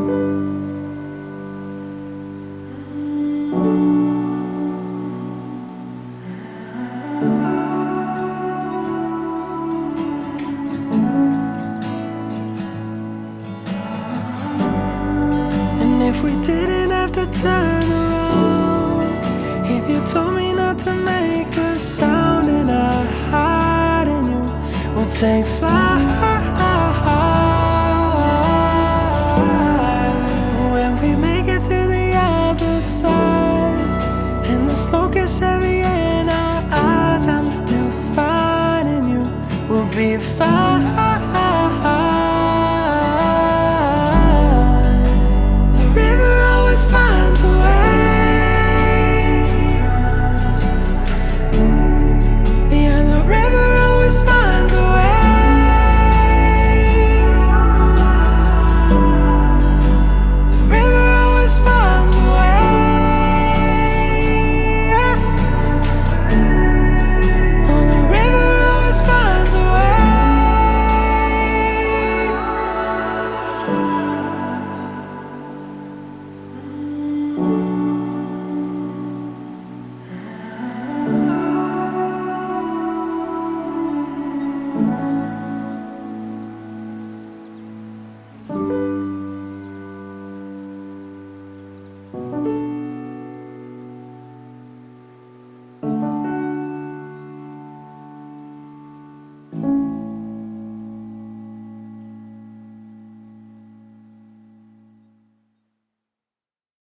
And if we didn't have to turn around, if you told me not to make a sound and I hide in you, we'll take flight.